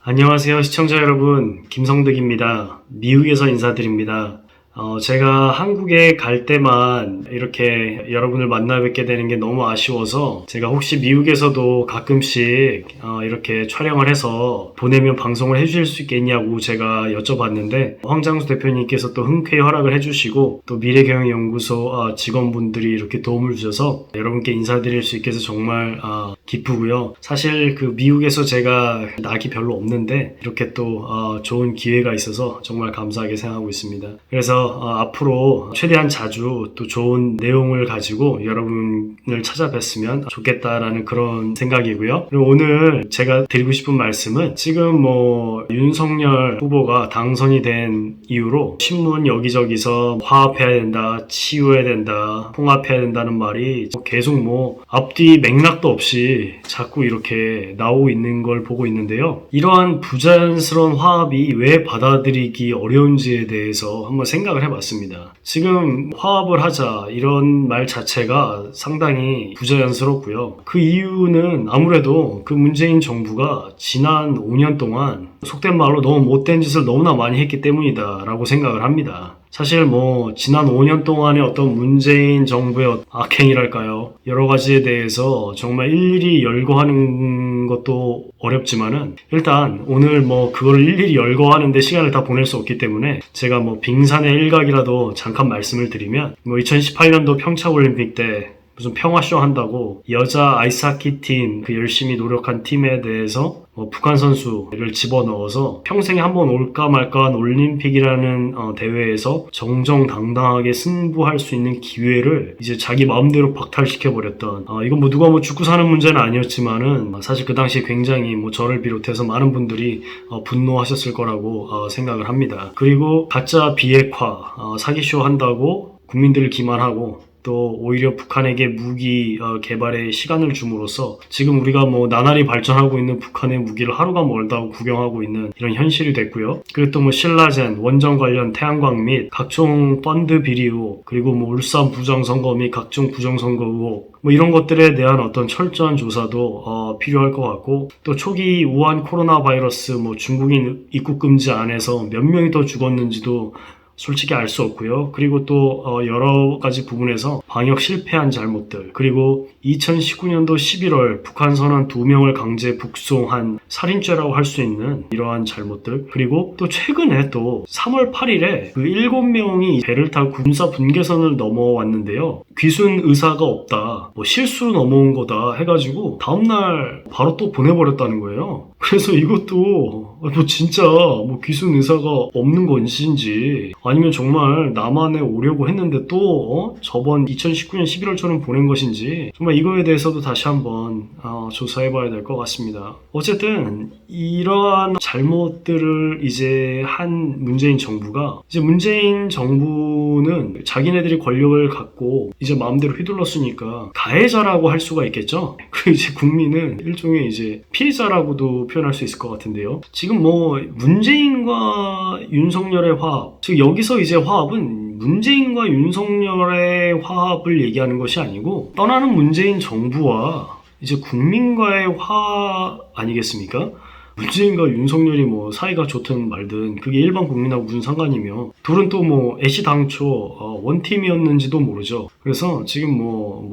안녕하세요, 시청자 여러분. 김성득입니다. 미국에서 인사드립니다. 제가 한국에 갈 때만 이렇게 여러분을 만나 뵙게 되는 게 너무 아쉬워서 제가 혹시 미국에서도 가끔씩 이렇게 촬영을 해서 보내면 방송을 해주실 수 있겠냐고 제가 여쭤봤는데 황장수 대표님께서 또 흔쾌히 허락을 해주시고 또 미래경영연구소 직원분들이 이렇게 도움을 주셔서 여러분께 인사드릴 수 있게 해서 정말 기쁘고요. 사실 그 미국에서 제가 낙이 별로 없는데 이렇게 또 좋은 기회가 있어서 정말 감사하게 생각하고 있습니다. 그래서 앞으로 최대한 자주 또 좋은 내용을 가지고 여러분을 찾아뵀으면 좋겠다라는 그런 생각이고요. 그리고 오늘 제가 드리고 싶은 말씀은 지금 윤석열 후보가 당선이 된 이후로 신문 여기저기서 화합해야 된다, 치유해야 된다, 통합해야 된다는 말이 계속 앞뒤 맥락도 없이 자꾸 이렇게 나오고 있는 걸 보고 있는데요. 이러한 부자연스러운 화합이 왜 받아들이기 어려운지에 대해서 한번 생각을 해봤습니다. 지금 화합을 하자 이런 말 자체가 상당히 부자연스럽고요. 그 이유는 아무래도 그 문재인 정부가 지난 5년 동안 속된 말로 너무 못된 짓을 너무나 많이 했기 때문이다 라고 생각을 합니다. 사실 지난 5년 동안의 어떤 문재인 정부의 악행이랄까요? 여러 가지에 대해서 정말 일일이 열거하는 것도 어렵지만은 일단 오늘 그걸 일일이 열거하는데 시간을 다 보낼 수 없기 때문에 제가 빙산의 일각이라도 잠깐 말씀을 드리면 2018년도 평창올림픽 때 무슨 평화쇼 한다고 여자 아이스하키 팀 그 열심히 노력한 팀에 대해서 북한 선수를 집어넣어서 평생에 한번 올까 말까한 올림픽이라는 대회에서 정정당당하게 승부할 수 있는 기회를 이제 자기 마음대로 박탈시켜버렸던 이건 누가 죽고 사는 문제는 아니었지만은 사실 그 당시에 굉장히 저를 비롯해서 많은 분들이 분노하셨을 거라고 생각을 합니다. 그리고 가짜 비핵화 사기쇼 한다고 국민들을 기만하고 또 오히려 북한에게 무기 개발에 시간을 줌으로써 지금 우리가 나날이 발전하고 있는 북한의 무기를 하루가 멀다고 구경하고 있는 이런 현실이 됐고요. 그리고 또 신라젠, 원전 관련 태양광 및 각종 펀드 비리 의혹, 그리고 울산 부정선거 및 각종 부정선거 의혹 이런 것들에 대한 어떤 철저한 조사도 필요할 것 같고, 또 초기 우한 코로나 바이러스 중국인 입국 금지 안에서 몇 명이 더 죽었는지도 솔직히 알 수 없고요. 그리고 또 여러 가지 부분에서 방역 실패한 잘못들, 그리고 2019년도 11월 북한 선원 2명을 강제 북송한 살인죄라고 할 수 있는 이러한 잘못들, 그리고 또 최근에 또 3월 8일에 그 7명이 배를 타고 군사 분계선을 넘어왔는데요. 귀순 의사가 없다, 실수로 넘어온 거다 해가지고 다음날 바로 또 보내버렸다는 거예요. 그래서 이것도 진짜 귀순 의사가 없는 건지 아니면 정말 남한에 오려고 했는데 또 저번 2019년 11월처럼 보낸 것인지 정말 이거에 대해서도 다시 한번 조사해봐야 될 것 같습니다. 어쨌든 이러한 잘못들을 이제 한 문재인 정부가 이제 문재인 정부는 자기네들이 권력을 갖고 이제 마음대로 휘둘렀으니까 가해자라고 할 수가 있겠죠. 그리고 이제 국민은 일종의 이제 피해자라고도 표현할 수 있을 것 같은데요. 지금 문재인과 윤석열의 화합, 즉 여기서 이제 화합은 문재인과 윤석열의 화합을 얘기하는 것이 아니고 떠나는 문재인 정부와 이제 국민과의 화합 아니겠습니까? 문재인과 윤석열이 사이가 좋든 말든 그게 일반 국민하고 무슨 상관이며, 둘은 또 애시당초 원팀이었는지도 모르죠. 그래서 지금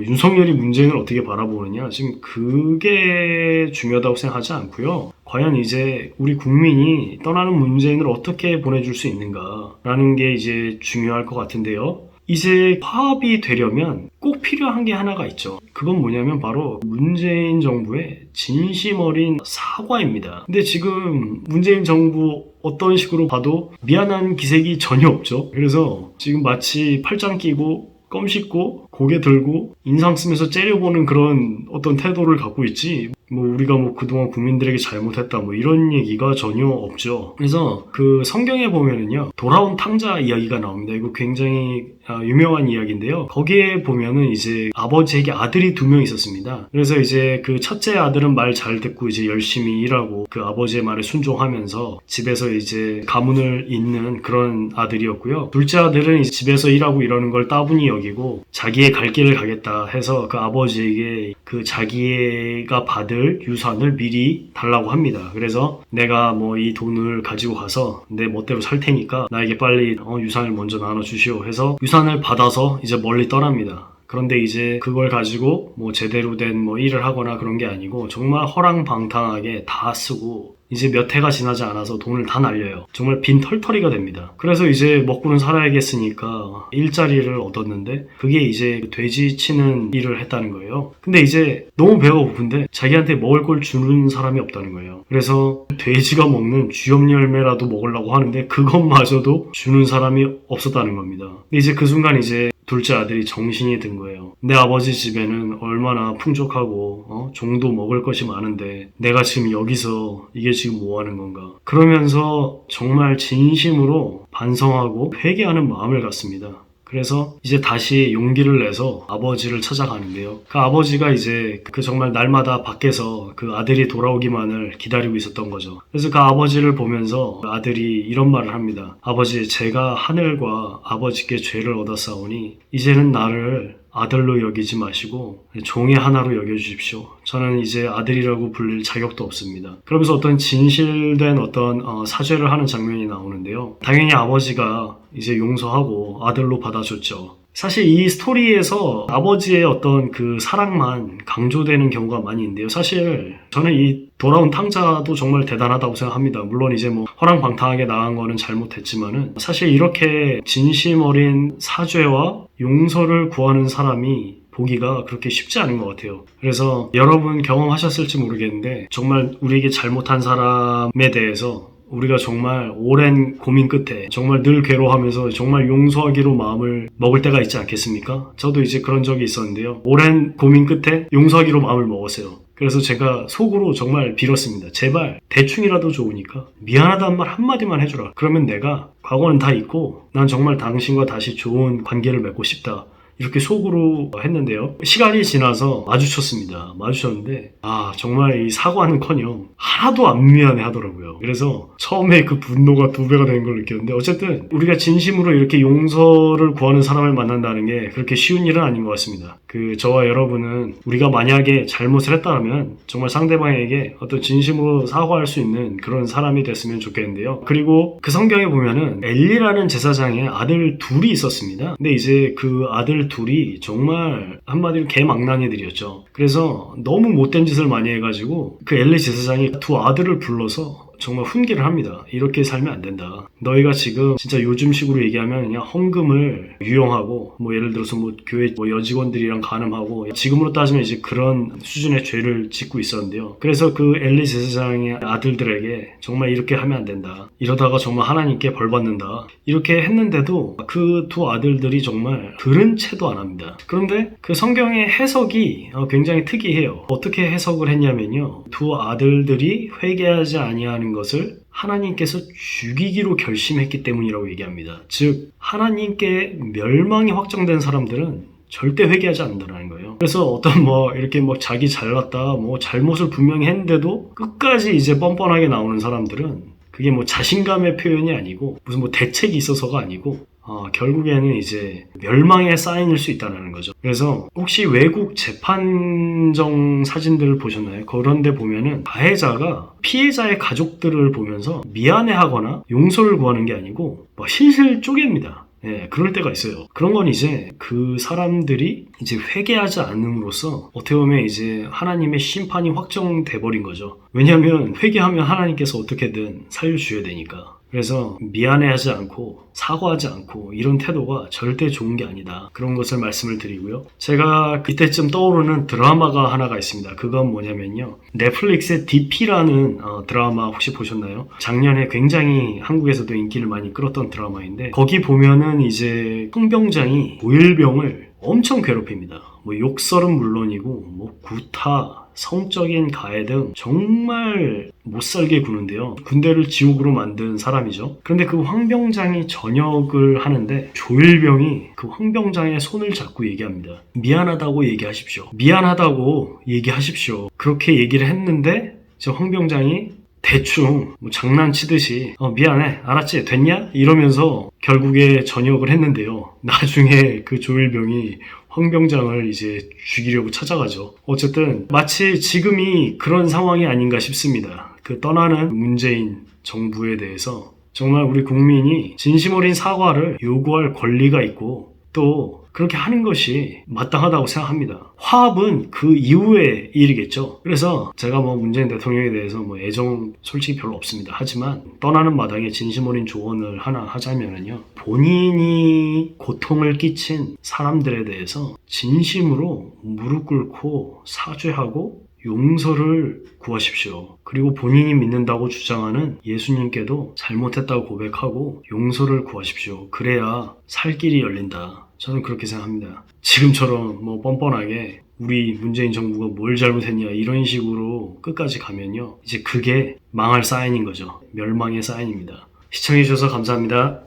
윤석열이 문재인을 어떻게 바라보느냐, 지금 그게 중요하다고 생각하지 않고요. 과연 이제 우리 국민이 떠나는 문재인을 어떻게 보내줄 수 있는가라는 게 이제 중요할 것 같은데요. 이제 화합이 되려면 꼭 필요한 게 하나가 있죠. 그건 뭐냐면 바로 문재인 정부의 진심 어린 사과입니다. 근데 지금 문재인 정부 어떤 식으로 봐도 미안한 기색이 전혀 없죠. 그래서 지금 마치 팔짱 끼고 껌 씹고 고개 들고 인상 쓰면서 째려보는 그런 어떤 태도를 갖고 있지, 우리가 그동안 국민들에게 잘못했다 이런 얘기가 전혀 없죠. 그래서 그 성경에 보면은요, 돌아온 탕자 이야기가 나옵니다. 이거 굉장히 유명한 이야기인데요. 거기에 보면은 이제 아버지에게 아들이 2명 있었습니다. 그래서 이제 그 첫째 아들은 말 잘 듣고 이제 열심히 일하고 그 아버지의 말에 순종하면서 집에서 이제 가문을 잇는 그런 아들이었고요. 둘째 아들은 이제 집에서 일하고 이러는 걸 따분히 여기고 자기의 갈 길을 가겠다 해서 그 아버지에게 그 자기가 받은 아들 유산을 미리 달라고 합니다. 그래서 내가 뭐 이 돈을 가지고 가서 내 멋대로 살 테니까 나에게 빨리 유산을 먼저 나눠주시오 해서 유산을 받아서 이제 멀리 떠납니다. 그런데 이제 그걸 가지고 뭐 제대로 된 뭐 일을 하거나 그런 게 아니고 정말 허랑방탕하게 다 쓰고 이제 몇 해가 지나지 않아서 돈을 다 날려요. 정말 빈털터리가 됩니다. 그래서 이제 먹고는 살아야겠으니까 일자리를 얻었는데 그게 이제 돼지 치는 일을 했다는 거예요. 근데 이제 너무 배가 고픈데 자기한테 먹을 걸 주는 사람이 없다는 거예요. 그래서 돼지가 먹는 쥐염열매라도 먹으려고 하는데 그것마저도 주는 사람이 없었다는 겁니다. 근데 이제 그 순간 이제 둘째 아들이 정신이 든 거예요. 내 아버지 집에는 얼마나 풍족하고 종도 먹을 것이 많은데 내가 지금 여기서 이게 지금 뭐 하는 건가. 그러면서 정말 진심으로 반성하고 회개하는 마음을 갖습니다. 그래서 이제 다시 용기를 내서 아버지를 찾아가는데요. 그 아버지가 이제 그 정말 날마다 밖에서 그 아들이 돌아오기만을 기다리고 있었던 거죠. 그래서 그 아버지를 보면서 아들이 이런 말을 합니다. 아버지, 제가 하늘과 아버지께 죄를 얻었사오니 이제는 나를 아들로 여기지 마시고 종의 하나로 여겨주십시오. 저는 이제 아들이라고 불릴 자격도 없습니다. 그러면서 어떤 진실된 어떤 사죄를 하는 장면이 나오는데요. 당연히 아버지가 이제 용서하고 아들로 받아줬죠. 사실 이 스토리에서 아버지의 어떤 그 사랑만 강조되는 경우가 많이 있는데요. 사실 저는 이 돌아온 탕자도 정말 대단하다고 생각합니다. 물론 이제 뭐 허랑방탕하게 나간 거는 잘못했지만은 사실 이렇게 진심 어린 사죄와 용서를 구하는 사람이 보기가 그렇게 쉽지 않은 것 같아요. 그래서 여러분 경험하셨을지 모르겠는데 정말 우리에게 잘못한 사람에 대해서 우리가 정말 오랜 고민 끝에 정말 늘 괴로워하면서 정말 용서하기로 마음을 먹을 때가 있지 않겠습니까? 저도 이제 그런 적이 있었는데요. 오랜 고민 끝에 용서하기로 마음을 먹었어요. 그래서 제가 속으로 정말 빌었습니다. 제발 대충이라도 좋으니까 미안하다는 말 한마디만 해주라. 그러면 내가 과거는 다 잊고 난 정말 당신과 다시 좋은 관계를 맺고 싶다. 이렇게 속으로 했는데요. 시간이 지나서 마주쳤는데 정말 이 사과는커녕 하나도 안 미안해 하더라고요. 그래서 처음에 그 분노가 2배가 되는 걸 느꼈는데 어쨌든 우리가 진심으로 이렇게 용서를 구하는 사람을 만난다는 게 그렇게 쉬운 일은 아닌 것 같습니다. 저와 여러분은 우리가 만약에 잘못을 했다면 정말 상대방에게 어떤 진심으로 사과할 수 있는 그런 사람이 됐으면 좋겠는데요. 그리고 그 성경에 보면은 엘리라는 제사장의 아들 둘이 있었습니다. 근데 이제 그 아들 둘이 정말 한마디로 개망나니들이었죠. 그래서 너무 못된 짓을 많이 해가지고 그 엘리 제사장이 2 아들을 불러서 정말 훈계를 합니다. 이렇게 살면 안 된다. 너희가 지금 진짜 요즘식으로 얘기하면 그냥 헌금을 유용하고 뭐 예를 들어서 뭐 교회 뭐 여직원들이랑 간음하고 지금으로 따지면 이제 그런 수준의 죄를 짓고 있었는데요. 그래서 그 엘리 제사장의 아들들에게 정말 이렇게 하면 안 된다. 이러다가 정말 하나님께 벌 받는다. 이렇게 했는데도 그 2 아들들이 정말 들은 채도 안 합니다. 그런데 그 성경의 해석이 굉장히 특이해요. 어떻게 해석을 했냐면요. 2 아들들이 회개하지 아니하는 것을 하나님께서 죽이기로 결심했기 때문이라고 얘기합니다. 즉 하나님께 멸망이 확정된 사람들은 절대 회개하지 않는다는 거예요. 그래서 어떤 이렇게 자기 잘났다 잘못을 분명히 했는데도 끝까지 이제 뻔뻔하게 나오는 사람들은 그게 자신감의 표현이 아니고 무슨 대책이 있어서가 아니고 결국에는 이제 멸망의 사인일 수 있다는 거죠. 그래서 혹시 외국 재판정 사진들을 보셨나요? 그런데 보면은 가해자가 피해자의 가족들을 보면서 미안해하거나 용서를 구하는 게 아니고 실실 쪼갭니다. 예, 그럴 때가 있어요. 그런 건 이제 그 사람들이 이제 회개하지 않음으로써 어떻게 보면 이제 하나님의 심판이 확정돼 버린 거죠. 왜냐하면 회개하면 하나님께서 어떻게든 살려주셔야 되니까. 그래서 미안해하지 않고 사과하지 않고 이런 태도가 절대 좋은 게 아니다. 그런 것을 말씀을 드리고요. 제가 그때쯤 떠오르는 드라마가 하나가 있습니다. 그건 뭐냐면요. 넷플릭스의 DP라는 드라마 혹시 보셨나요? 작년에 굉장히 한국에서도 인기를 많이 끌었던 드라마인데 거기 보면은 이제 성병장이 고일병을 엄청 괴롭힙니다. 욕설은 물론이고 구타, 성적인 가해 등 정말 못살게 구는데요. 군대를 지옥으로 만든 사람이죠. 그런데 그 황병장이 전역을 하는데 조일병이 그 황병장의 손을 잡고 얘기합니다. 미안하다고 얘기하십시오. 미안하다고 얘기하십시오. 그렇게 얘기를 했는데 저 황병장이 대충 뭐 장난치듯이 미안해 알았지 됐냐? 이러면서 결국에 전역을 했는데요. 나중에 그 조일병이 황병장을 이제 죽이려고 찾아가죠. 어쨌든 마치 지금이 그런 상황이 아닌가 싶습니다. 그 떠나는 문재인 정부에 대해서 정말 우리 국민이 진심 어린 사과를 요구할 권리가 있고 또 그렇게 하는 것이 마땅하다고 생각합니다. 화합은 그 이후의 일이겠죠. 그래서 제가 뭐 문재인 대통령에 대해서 뭐 애정 솔직히 별로 없습니다. 하지만 떠나는 마당에 진심 어린 조언을 하나 하자면요. 본인이 고통을 끼친 사람들에 대해서 진심으로 무릎 꿇고 사죄하고 용서를 구하십시오. 그리고 본인이 믿는다고 주장하는 예수님께도 잘못했다고 고백하고 용서를 구하십시오. 그래야 살 길이 열린다. 저는 그렇게 생각합니다. 지금처럼 뭐 뻔뻔하게 우리 문재인 정부가 뭘 잘못했냐 이런 식으로 끝까지 가면요. 이제 그게 망할 사인인 거죠. 멸망의 사인입니다. 시청해주셔서 감사합니다.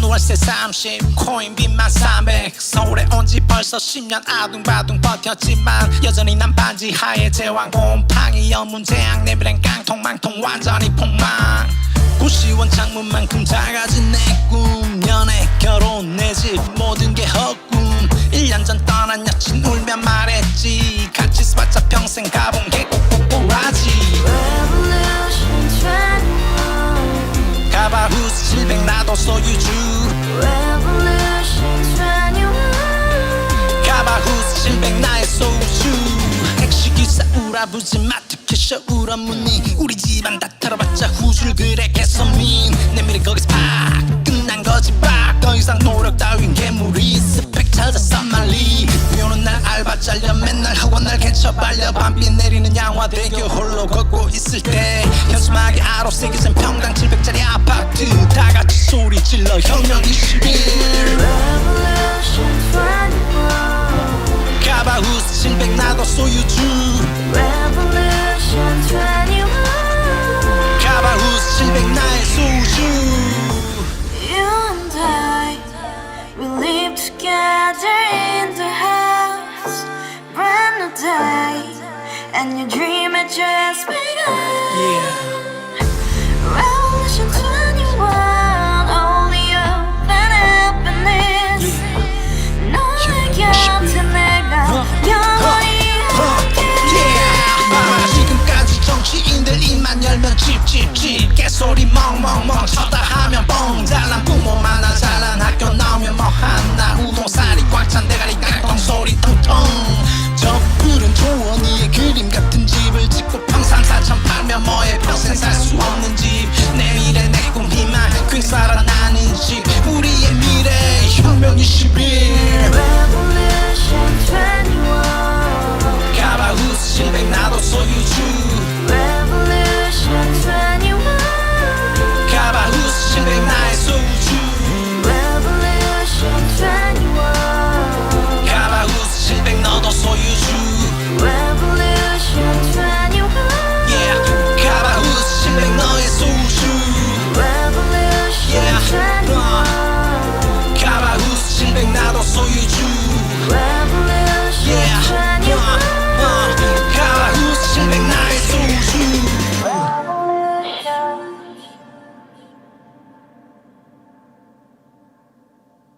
월세 30 코인빚만 300 서울에 온 지 벌써 10년 아둥바둥 버텼지만 여전히 난 반지 하에 제왕 곰팡이 연문제약 내비랑 깡통망통 완전히 폭망 90원 창문만큼 작아진 내 꿈 연애 결혼 내 집 모든 게 헛꿈 1년 전 떠난 여친 울며 말했지 같이 써봤자 평생 가본 게 꼭꼭꼭라지 가바후스 700 나도 소유주 가바후스 700 나의 소주 택시기사 우라부지 마트 캐셔 울어무니 우리 집안 다 털어봤자 후줄 그래 개선민 내미래 거기서 팍 끝난 거지 팍 더 이상 노력 따윈 괴물이 스펙 찾았어 말리 비오는 날 알바 잘려 맨날 학원 날 개쳐 발려 밤비 내리는 양화대교 홀로 걷고 있을 때 현수막에 아로 새겨진 평당 700짜리 아파트 다같이 소리 질러 혁명 21 가바후스 700 나도 소유주 가바후스 700 나의 소주 Together in the house, brand new day, and your dream had just begun. Revolution 21, only open happiness. 너의 곁에 내가 영원히 함께. 지금까지 정치인들 입만 열면 찝찝찝 개소리 멍멍멍